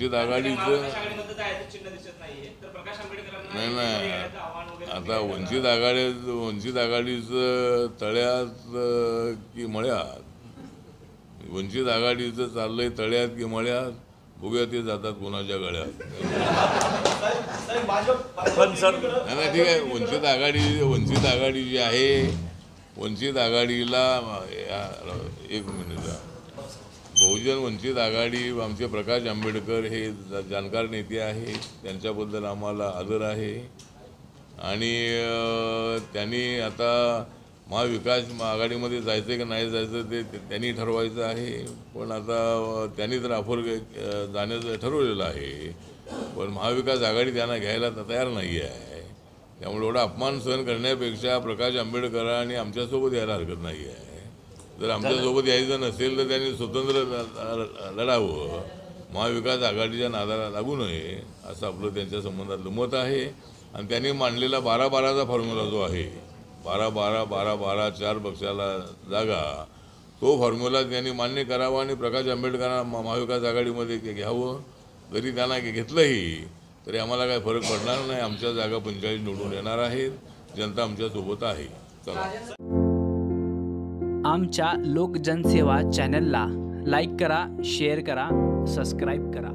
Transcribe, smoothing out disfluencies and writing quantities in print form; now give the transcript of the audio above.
वंचित आघाडीचं नाही आता वंचित आघाडीचं तळ्यात की मळ्यात, वंचित आघाडीचं चाललंय तळ्यात की मळ्यात, बघूया ते जातात कोणाच्या गळ्यात. नाही ठीक आहे. वंचित आघाडी जी आहे, वंचित आघाडीला एक मिनिट, बहुजन वंचित आघाडी आमचे प्रकाश आंबेडकर हे जाणकार नेते आहे, त्यांच्याबद्दल आम्हाला आदर आहे. आणि त्यांनी आता महाविकास आघाडीमध्ये जायचं की नाही जायचं ते त्यांनी ठरवायचं आहे. पण आता त्यांनी तर ऑफर जाण्याचं ठरवलेलं आहे, पण महाविकास आघाडी त्यांना घ्यायला तयार नाही आहे. त्यामुळे एवढा अपमान सहन करण्यापेक्षा प्रकाश आंबेडकरांनी आमच्यासोबत यायला हरकत नाही आहे. जर आमच्यासोबत यायचं नसेल तर त्यांनी स्वतंत्र लढावं, महाविकास आघाडीच्या नादाला लागू नये असं आपलं त्यांच्या संबंधातलं मत आहे. आणि त्यांनी मांडलेला 12-12चा फॉर्म्युला जो आहे, 12-12-12-12 4 पक्षाला जागा, तो फॉर्म्युला त्यांनी मान्य करावा आणि प्रकाश आंबेडकरांना महाविकास आघाडीमध्ये घ्यावं. जरी त्यांना घेतलंही तरी आम्हाला काही फरक पडणार नाही. आमच्या जागा 45 निवडून येणार आहेत, जनता आमच्यासोबत आहे. चला, आमच्या लोकजनसेवा चॅनलला लाईक करा, शेअर करा, सबस्क्राईब करा.